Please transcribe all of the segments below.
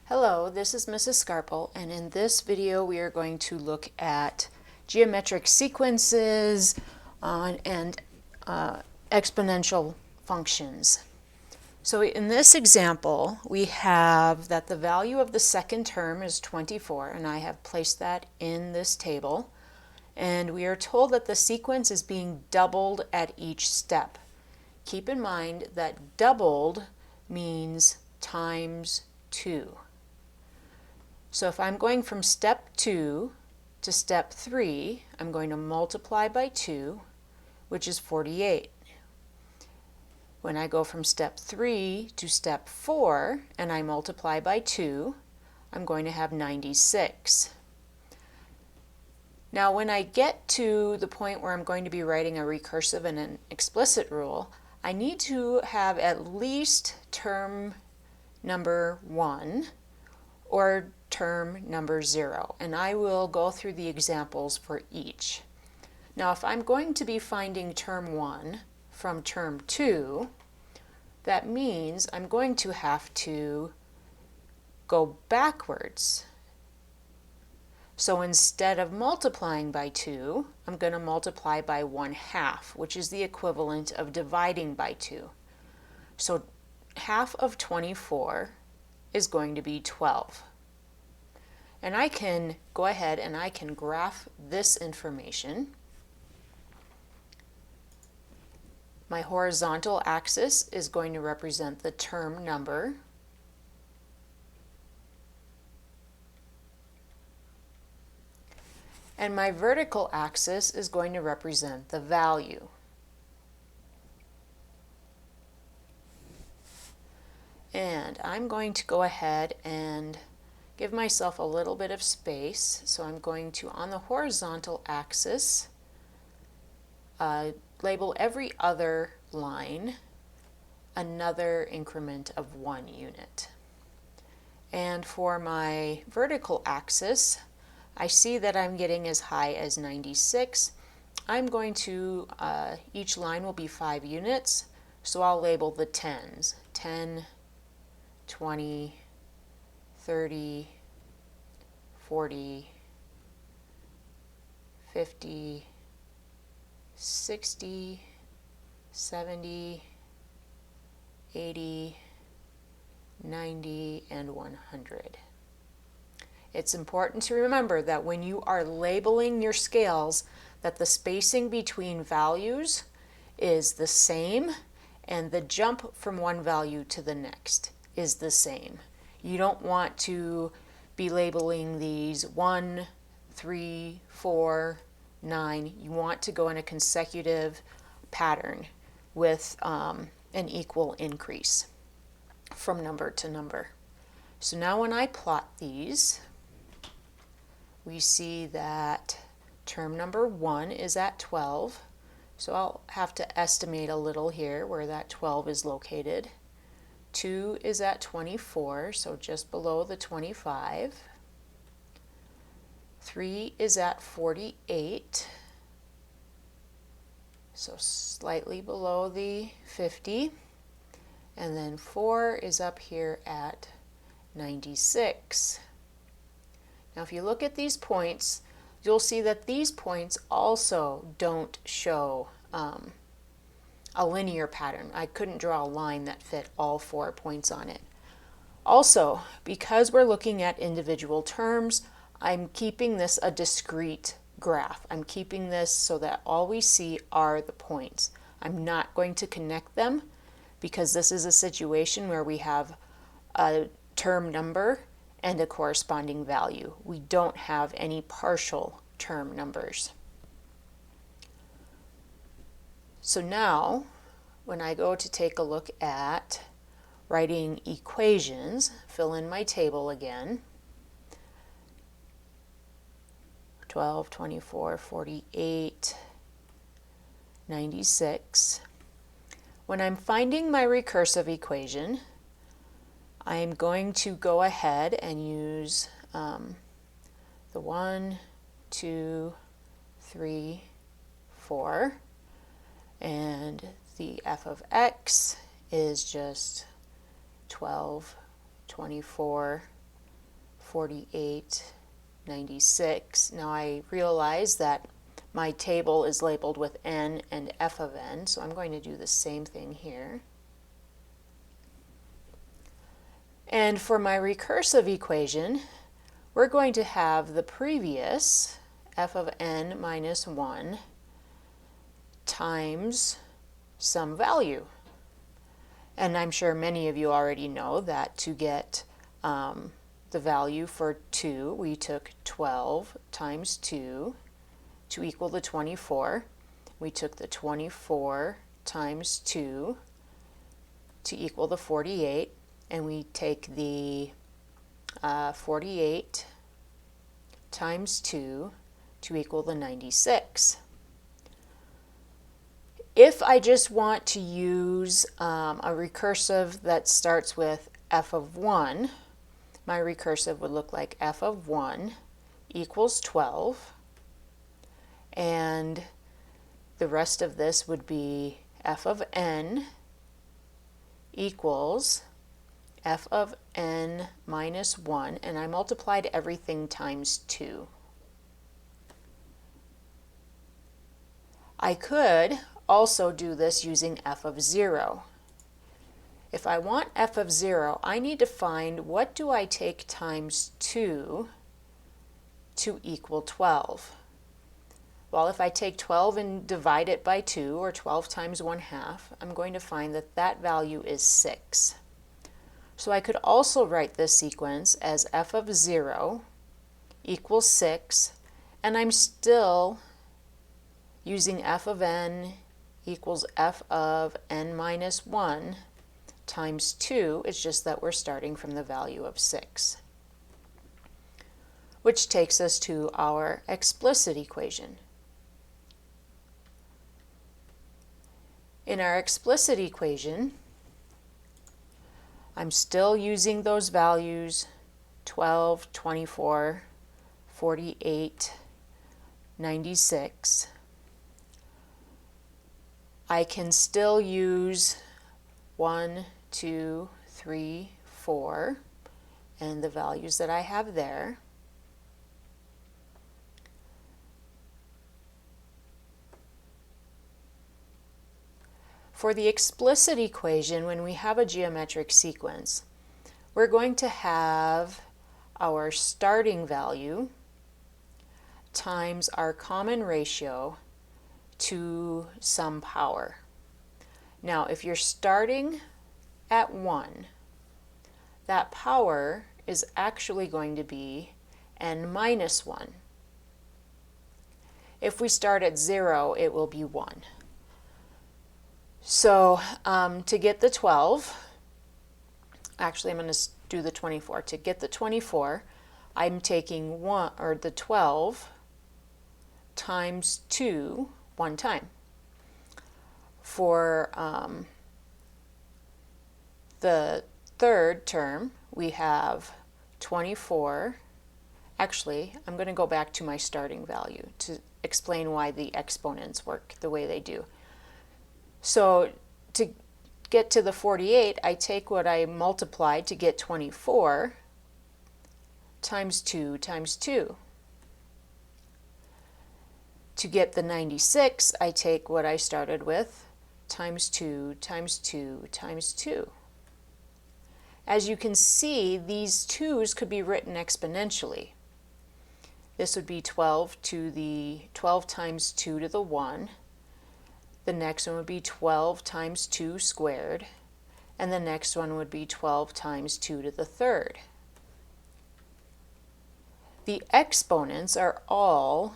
Hello, this is Mrs. Scarpel, and in this video we are going to look at geometric sequences and exponential functions. So in this example, we have that the value of the second term is 24, and I have placed that in this table. And we are told that the sequence is being doubled at each step. Keep in mind that doubled means times 2. So if I'm going from step 2 to step 3, I'm going to multiply by 2, which is 48. When I go from step 3 to step 4 and I multiply by 2, I'm going to have 96. Now when I get to the point where I'm going to be writing a recursive and an explicit rule, I need to have at least term number 1 or term number 0, and I will go through the examples for each. Now if I'm going to be finding term 1 from term 2, that means I'm going to have to go backwards. So instead of multiplying by 2, I'm going to multiply by 1/2, which is the equivalent of dividing by 2. So half of 24 is going to be 12. And I can go ahead and I can graph this information. My horizontal axis is going to represent the term number. And my vertical axis is going to represent the value. And I'm going to go ahead and give myself a little bit of space. So I'm going to, on the horizontal axis, label every other line another increment of 1 unit. And for my vertical axis, I see that I'm getting as high as 96. I'm going to, each line will be 5 units, so I'll label the 10s. 10, 20, 30, 40, 50, 60, 70, 80, 90, and 100. It's important to remember that when you are labeling your scales, that the spacing between values is the same and the jump from one value to the next is the same. You don't want to be labeling these 1, 3, 4, 9. You want to go in a consecutive pattern with an equal increase from number to number. So now when I plot these, we see that term number 1 is at 12. So I'll have to estimate a little here where that 12 is located. 2 is at 24, so just below the 25. 3 is at 48, so slightly below the 50. And then 4 is up here at 96. Now if you look at these points, you'll see that these points also don't show a linear pattern. I couldn't draw a line that fit all 4 points on it. Also, because we're looking at individual terms, I'm keeping this a discrete graph. I'm keeping this so that all we see are the points. I'm not going to connect them because this is a situation where we have a term number and a corresponding value. We don't have any partial term numbers. So now, when I go to take a look at writing equations, fill in my table again, 12, 24, 48, 96. When I'm finding my recursive equation, I'm going to go ahead and use the 1, 2, 3, 4, and the f of x is just 12, 24, 48, 96. Now I realize that my table is labeled with n and f of n, so I'm going to do the same thing here. And for my recursive equation, we're going to have the previous f of n minus 1 times some value. And I'm sure many of you already know that to get the value for 2, we took 12 times 2 to equal the 24. We took the 24 times 2 to equal the 48, and we take the 48 times 2 to equal the 96. If I just want to use a recursive that starts with f of 1, my recursive would look like f of 1 equals 12, and the rest of this would be f of n equals f of n minus 1, and I multiplied everything times 2. I could also do this using f of 0. If I want f of 0, I need to find what do I take times 2 to equal 12. Well, if I take 12 and divide it by 2, or 12 times 1/2, I'm going to find that that value is 6. So I could also write this sequence as f of 0 equals 6, and I'm still using f of n equals f of n minus 1 times 2. It's just that we're starting from the value of 6, which takes us to our explicit equation. In our explicit equation, I'm still using those values 12, 24, 48, 96. I can still use 1, 2, 3, 4, and the values that I have there. For the explicit equation, when we have a geometric sequence, we're going to have our starting value times our common ratio to some power. Now, if you're starting at 1, that power is actually going to be n minus 1. If we start at 0, it will be 1. So to get the 12, actually I'm going to do the 24. To get the 24, I'm taking the 12 times 2 one time. For the third term, we have 24. Actually, I'm going to go back to my starting value to explain why the exponents work the way they do. So to get to the 48, I take what I multiplied to get 24 times 2 times 2. To get the 96, I take what I started with times 2 times 2 times 2. As you can see, these 2's could be written exponentially. This would be 12 times 2 to the 1. The next one would be 12 times 2 squared. And the next one would be 12 times 2 to the third. The exponents are all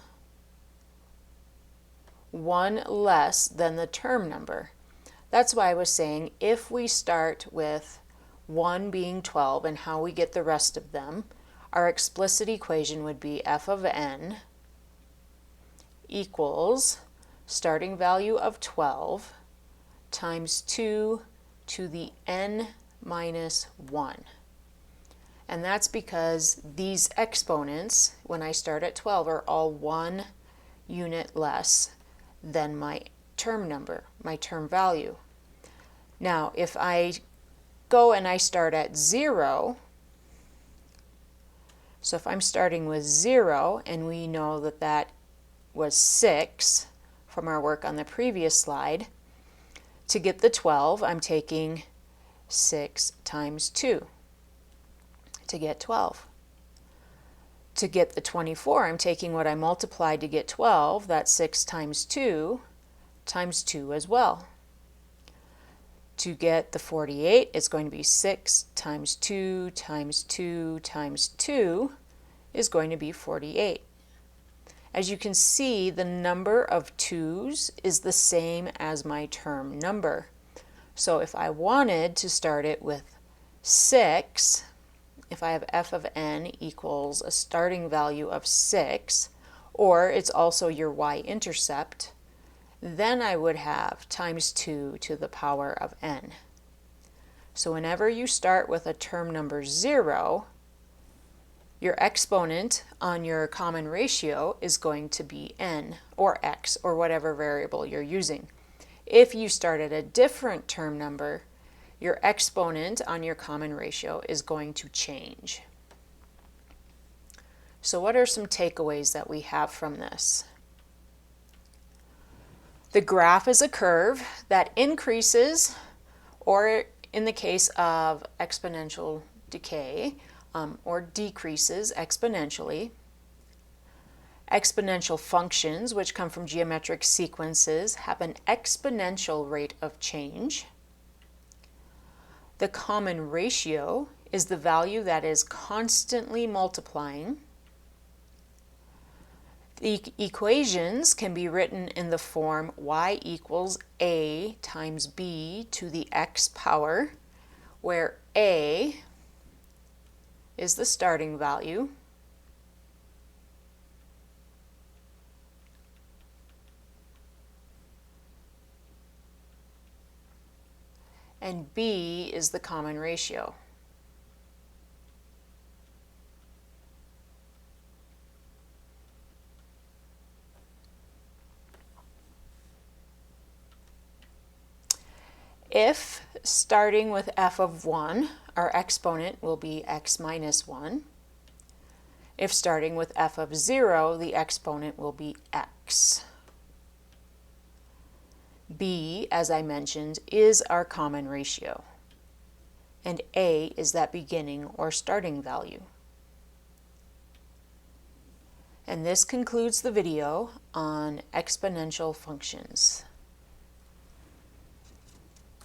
1 less than the term number. That's why I was saying if we start with 1 being 12 and how we get the rest of them, our explicit equation would be f of n equals starting value of 12 times 2 to the n minus 1. And that's because these exponents, when I start at 12, are all 1 unit less than my term number, my term value. Now, if I go and I start at 0, So if I'm starting with 0, and we know that that was 6 from our work on the previous slide, to get the 12, I'm taking 6 times 2 to get 12. To get the 24, I'm taking what I multiplied to get 12, that's 6 times 2 as well. To get the 48, it's going to be 6 times 2 times 2 times 2 is going to be 48. As you can see, the number of 2's is the same as my term number. So if I wanted to start it with 6, if I have f of n equals a starting value of 6, or it's also your y-intercept, then I would have times 2 to the power of n. So whenever you start with a term number 0, your exponent on your common ratio is going to be n, or x, or whatever variable you're using. If you start at a different term number, your exponent on your common ratio is going to change. So what are some takeaways that we have from this? The graph is a curve that increases, or in the case of exponential decay, or decreases exponentially. Exponential functions, which come from geometric sequences, have an exponential rate of change. The common ratio is the value that is constantly multiplying. The equations can be written in the form y equals a times b to the x power, where a is the starting value, and b is the common ratio. If starting with f of 1, our exponent will be x minus 1. If starting with f of 0, the exponent will be x. b, as I mentioned, is our common ratio, and a is that beginning or starting value. And this concludes the video on exponential functions.